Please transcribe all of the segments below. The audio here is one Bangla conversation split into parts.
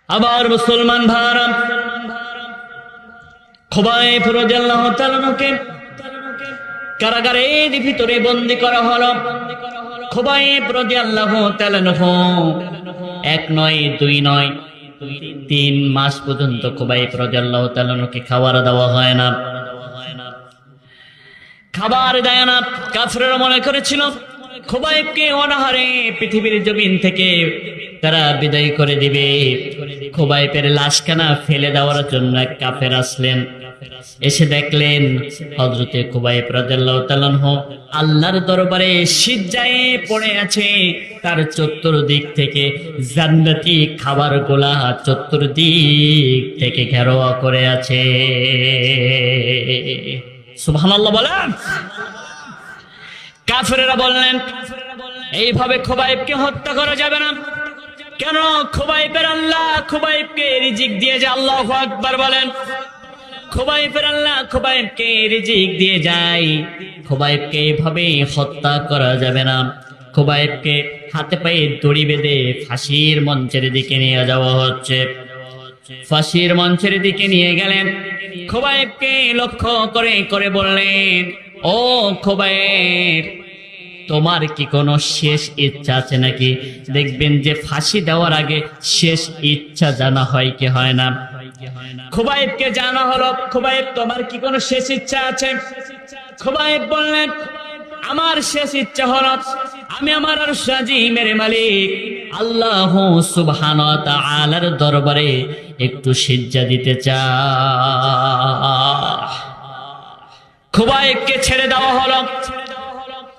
আবার মুসলমান ভাইরা, খুবাইব রাদিয়াল্লাহু তাআলা কে কারাগারের ভিতরে বন্দী করা হলো। খুবাইব রাদিয়াল্লাহু তাআলা এক নয়, দুই নয়, 3 মাস পর্যন্ত খুবাইব রাদিয়াল্লাহু তাআলা কে খাবার দেওয়া হয় না, খাবার দেয় না। কাফেররা মনে করেছিল খুবাইবকে অনাহারে পৃথিবীর জমিন থেকে তারা বিদায় করে দিবে। খুবাইবের লাশখানা ফেলে দেওয়ার জন্য এক কাফের আসলেন, এসে দেখলেন হযরতে খুবাইব রাদিয়াল্লাহু তাআলা আল্লাহর দরবারে সিজদায় পড়ে আছে। তার চতুর্দিক থেকে জান্নাতি খাবারগুলা চতুর্দিক থেকে ঘেরাও করে আছে। সুবহানাল্লাহ বলেন। কাফেররা বললেন এইভাবে খুবাইবকে হত্যা করা যাবে না। কেন? খুবাইবের আল্লাহ খুবাইবকে রিজিক দিয়ে যায়। আল্লাহু আকবার বলেন। খুবাইবের আল্লাহ খুবাইবকে রিজিক দিয়ে যায়, খুবাইবকে এইভাবে হত্যা করা যাবে না। খুবাইবকে হাতে পায়ে দড়ি বেঁধে ফাঁসির মঞ্চের দিকে নিয়ে যাওয়া হচ্ছে। ফাঁসির মঞ্চের দিকে নিয়ে গেলেন। খুবাইবকে লক্ষ্য করে করে বললেন, ও খুবাইব, তোমার কি কোনো শেষ ইচ্ছা আছে নাকি? দেখবেন যে ফাঁসি দেওয়ার আগে শেষ ইচ্ছা জানা হয় কি হয় না। খুবাইবকে জানা হলো, খুবাইব তোমার কি কোনো শেষ ইচ্ছা আছে? খুবাইব বললেন, আমার শেষ ইচ্ছা হলো আমি আমার আরশ আজিমের মালিক আল্লাহ সুবহানাহু ওয়া তাআলার দরবারে একটু সিজদা দিতে চাই। খুবাইবকে ছেড়ে দেওয়া হলো।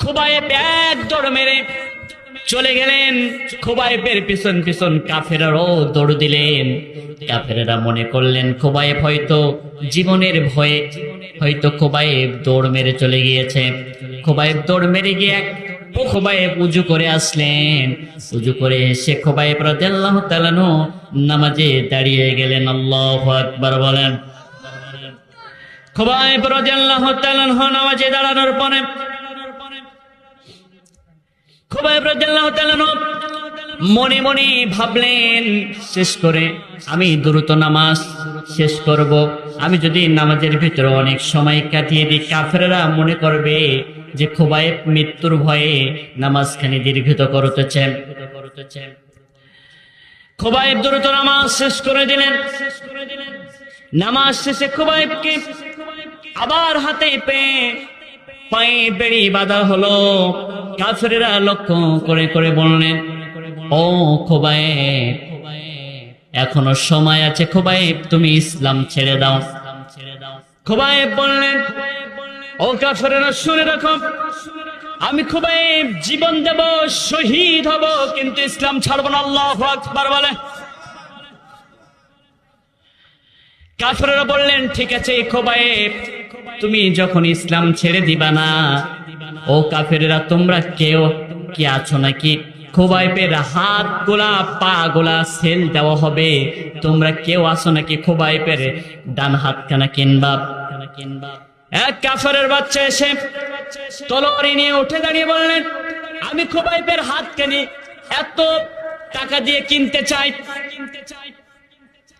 খুবাইব এক দৌড় মেরে চলে গেলেন। খুবাইবের পিছন পিছন কাফেররাও দৌড় দিলেন। কাফেররা মনে করলেন খুবাইব হয়তো জীবনের ভয়ে হয়তো খুবাইব দৌড় মেরে চলে গিয়েছে। খুবাইব দৌড় মেরে গিয়ে খুবাইব উজু করে আসলেন। উজু করে এসে খুবাইব রাদিয়াল্লাহু তাআলা নামাজে দাঁড়িয়ে গেলেন। আল্লাহু আকবার বলেন। খুবাইব রাদিয়াল্লাহু তাআলা নামাজে দাঁড়ানোর পরে খুবাইব রাদিয়াল্লাহু তাআলা মনে মনে ভাবলেন, শেষ করে আমি দ্রুত নামাজ শেষ করব। আমি যদি নামাজের ভিতরে অনেক সময় কাটিয়ে দিই, কাফেররা মনে করবে যে খুবাইব মৃত্যুর ভয়ে নামাজখানি দীর্ঘিত করতেছেন। খুবাইব দ্রুত নামাজ শেষ করে দিলেন। নামাজ শেষে খুবাইবকে আবার হাতে পায়ে বেড়ি বাঁধা হলো। কাফেররা লক্ষ্য করে করে বললেন, ও খুবাইব, এখনো সময় আছে, খুবাইব তুমি ইসলাম ছেড়ে দাও। খুবাইব বললেন, ও কাফেররা শুনে রাখো, আমি খুবাইব জীবন দেব, শহীদ হব, কিন্তু ইসলাম ছাড়ব না। আল্লাহু আকবার বলে। কাফেররা বললেন, ঠিক আছে খুবাইব, তুমি যখন ইসলাম ছেড়ে দিবা না, ও কাফেররা তোমরা কেউ কি আছো নাকি? খুবাইবের হাত গোলা পা গোলা সেল দেওয়া হবে, তোমরা কেউ আছো নাকি খুবাইবের ডান হাতখানা কিনবা? এক কাফেরের বাচ্চা এসে তলোয়ারি নিয়ে উঠে দাঁড়িয়ে বললেন, আমি খুবাইবের হাতখানি এত টাকা দিয়ে কিনতে চাই।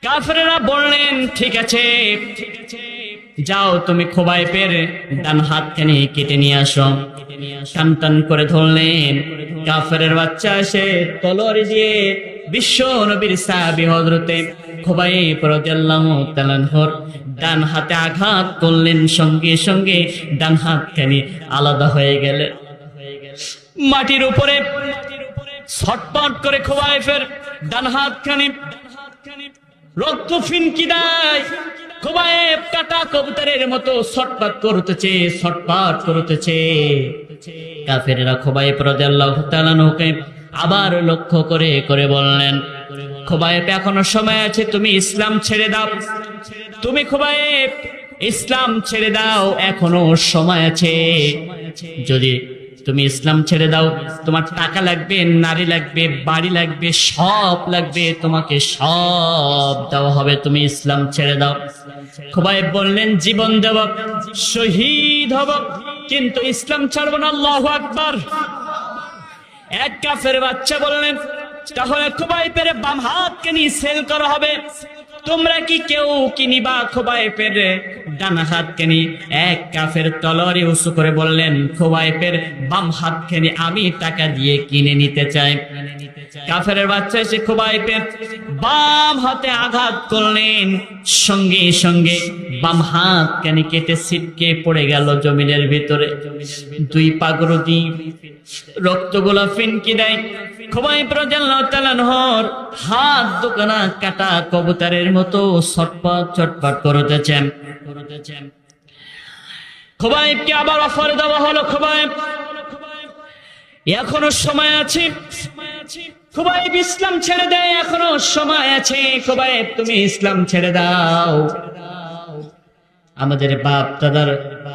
কাফেররা বললেন, ঠিক আছে, যাও তুমি খুবাইবের ডান হাতখানি কেটে নিয়ে আসো। টান টান করে ধরলেন। কাফেরের বাচ্চা এসে তলোয়ারি দিয়ে বিশ্ব নবীর সাহাবী হযরতে খুবাইব রাদিয়াল্লাহু তাআলা ডান হাতে আঘাত করলেন। সঙ্গে সঙ্গে ডান হাতখানি আলাদা হয়ে গেল। মাটির উপরে ছটপট করে খুবাইবের ডান হাতখানি রক্ত ফিনকি দেয়। খুবাইব কাটা কবুতরের মতো ছটপট করতেছে, ছটপট করতেছে। কাফেররা খুবাইব রাদিয়াল্লাহু তাআলা কে আবার লক্ষ্য করে করে বললেন, খুবাইব এখনো সময় আছে, তুমি ইসলাম ছেড়ে দাও। তুমি খুবাইব ইসলাম ছেড়ে দাও, এখনো সময় আছে। যদি তুমি ইসলাম ছেড়ে দাও, তোমার টাকা লাগবে, নারী লাগবে, বাড়ি লাগবে, সব লাগবে, তোমাকে সব দেওয়া হবে, তুমি ইসলাম ছেড়ে দাও। খুবাইব বললেন, জীবন দেব, শহীদ হব, কিন্তু ইসলাম ছাড়ব না। আল্লাহু আকবার। এক কাফের বাচ্চা বললেন, তাহলে খুবাইবের বাম হাতকে নিয়ে সেল করা হবে। তোমরা কি কেউ কিনিবা খুবাইবের ডান হাতকে নিয়ে? এক কাফের তলোয়ারি উঁচু করে বললেন, খুবাইবের বাম হাতকে নিয়ে আমি টাকা দিয়ে কিনে নিতে চাই। কাফেরের বাচ্চা এসে খুবাইবের বাম হাতে আঘাত করলেন, সঙ্গে সঙ্গে বাম হাত কেন কেটে ছিটকে পড়ে গেল জমিনের ভিতরে। দুই পাগড় দিয়ে রক্তগুলা ফিনকি দেয়। খুবাইব রাদিয়াল্লাহু তাআলা আনহুর হাত দুখানা কাটা কবুতরের মতো ছটপট ছটপট করতেছেন। খুবাইবকে আবার অফার দেওয়া হলো, খুবাইব এখনো সময় আছে। খুবাইব ইসলাম ছেড়ে দেয়, এখনো সময় আছে। খুবাইব তুমি ইসলাম ছেড়ে দাও, আমাদের বাপ দাদার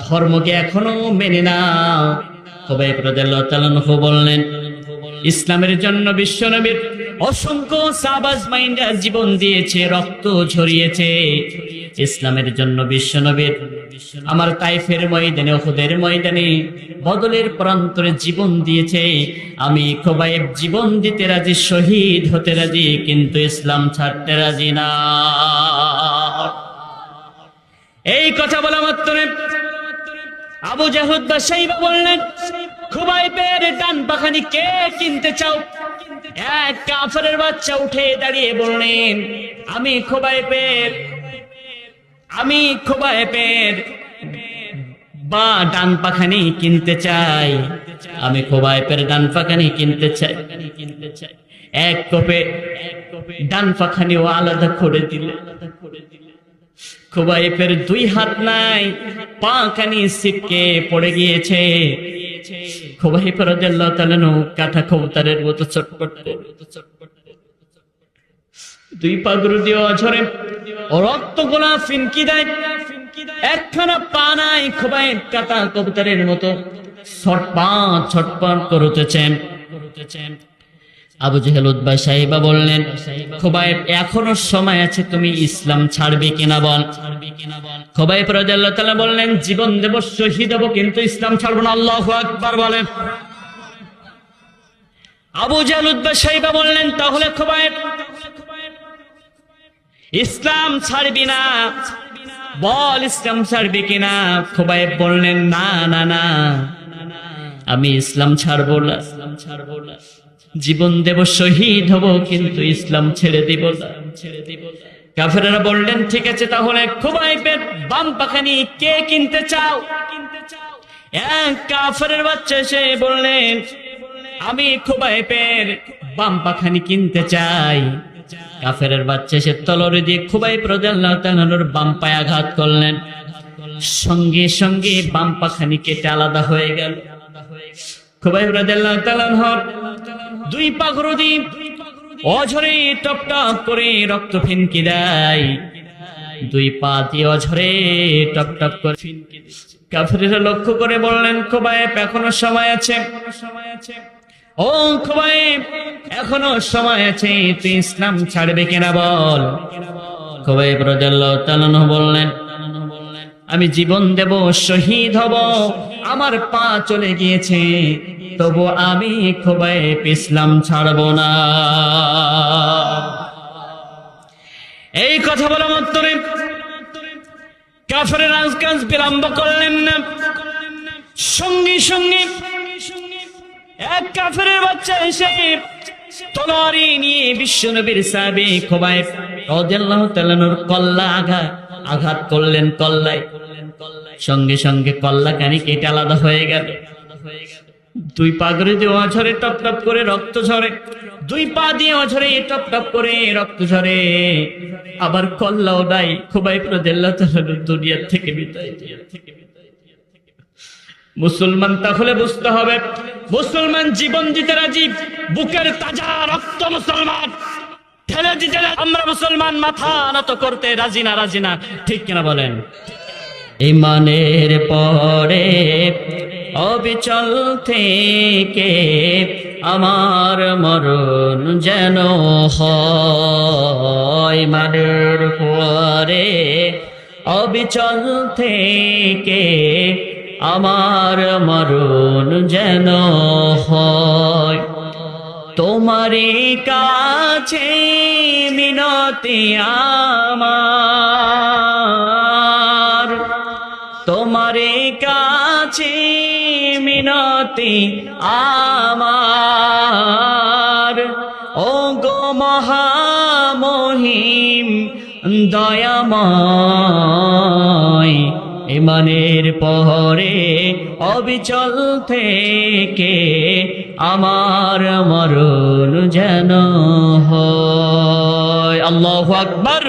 ধর্মকে এখনো মেনে নাও। খুবাইব রাদিয়াল্লাহু তাআলা আনহু বললেন, ইসলামের জন্য বিশ্বনবীর অসংখ্য সাহাবা মাইন্ডা জীবন দিয়েছে, রক্ত ঝরিয়েছে। ইসলামের জন্য বিশ্বনবীর আমার তাইফের ময়দানে, উহুদের ময়দানে, বদলের প্রান্তরে জীবন দিয়েছে। আমি খুবাইব জীবন দিতে রাজি, শহীদ হতে রাজি, কিন্তু ইসলাম ছাড়তে রাজি না। এই কথা বলা মাত্র আবু জাহল বা শাইবা বললেন, খুবাইবের ডান পাখানি কে কিনতে চাও? এক কাফেরের বাচ্চা উঠে দাঁড়িয়ে বললেন, আমি খুবাইবের বা ডান পাখানি কিনতে চাই, আমি খুবাইবের ডান পাখানি কিনতে চাই। এক কোপে ডান পাখানিও আলাদা করে দিলে। খুবাইবের দুই হাত নাই, পা খানি ছিটকে পড়ে গিয়েছে। খুবাইব রাদিয়াল্লাহু তাআলা আনহু কাটা কবুতরের মতো ছটফট দুই পাগড় দিয়ে ঝরে রক্তগুলা ফিনকি দেয়। একখানা পা নাই, খুবাইব কাটা কবুতরের মতো ছটপট ছটপট করতেছেন। আবু জাহেল উতবা সাহেবা বললেন, খুবাইব এখনো সময় আছে, তুমি ইসলাম ছাড়বে কিনা বল। খুবাইব রাদিয়াল্লাহু তাআলা বললেন, জীবন দেব, শহীদ হব, কিন্তু ইসলাম ছাড়ব না। আল্লাহু আকবার বলেন। আবু জাহেল উতবা সাহেবা বললেন, তাহলে খুবাইব ইসলাম ছাড়বি না, বল ইসলাম ছাড়বি কিনা। খুবাইব বললেন, না না না, আমি ইসলাম ছাড়বো না, জীবন দেব, শহীদ হব, কিন্তু ইসলাম ছেড়ে দিব না। কাফেররা বললেন, ঠিক আছে, তাহলে খুবাইবের বাম পাখানি কে কিনতে চাও? এক কাফেরের বাচ্চা এসে বললেন, আমি খুবাইবের বাম পাখানি কিনতে চাই। কাফেরের বাচ্চা এসে তলোয়ার দিয়ে খুবাইব রাদিয়াল্লাহু তাআলা আনহুর বাম পায়ে আঘাত করলেন, সঙ্গে সঙ্গে বাম পাখানি কেটে আলাদা হয়ে গেল। খুবাইব রাদিয়াল্লাহু তাআলা আনহুর দুই পাগড় দিয়ে অঝরে টপ টপ করে রক্ত ফিনকি দেয়। দুই পা দিয়ে অঝরে টপ টপ করে ফিনকি দিচ্ছে। কাফেররা লক্ষ্য করে বললেন, খুবাইব এখনো সময় আছে। ও খুবাইব এখনো সময় আছে, তুই ইসলাম ছাড়বে কিনা বল। খুবাইব রাদিয়াল্লাহু তাআলা আনহু বললেন, আমি জীবন দেব, শহীদ হব, আমার পা চলে গিয়েছে, তবু আমি খুবাইব ইসলাম ছাড়ব না। এই কথা বলা মাত্র কাফেররা কাজ বিলম্ব করলেন না, সঙ্গে সঙ্গে এক কাফেরের বাচ্চা এসে তলোয়ারি নিয়ে বিশ্বনবীর সাহাবী খুবাইব রাদিয়াল্লাহু তাআলা আনহুর কল্লা আঘাত করলেন, কল্লায়। সঙ্গে সঙ্গে কল্লা কানি কেটে আলাদা হয়ে গেল। দুই পাগড়ি দিয়ে অঝরে টপ টপ করে রক্ত ঝরে, দুই পা দিয়ে অঝরে টপ টপ করে রক্ত ঝরে। আবার কল্লাও নাই। খুবাইব রাদিয়াল্লাহু তাআলা দুনিয়া থেকে বিদায় দিয়ে। মুসলমান তাহলে বুঝতে হবে, মুসলমান জীবন দিতে রাজি, বুকের তাজা রক্ত মুসলমান ঠেলে দিতে আমরা মুসলমান মাথা নত করতে রাজি না, রাজি না, ঠিক কিনা বলেন? ইমানের পরে অবিচল থেকে আমার মরণ যেন হয়, ইমানের পরে অবিচল থেকে আমার মরণ যেন হয়। তোমারে কাছে মিনতি আমার, তোমারে কাছে মিনতি আমার, ও গো মহামহিম দয়াময়, ইমানের পহরে অবিচল থেকে আমার মরণ যেন হয়। আল্লাহু আকবার।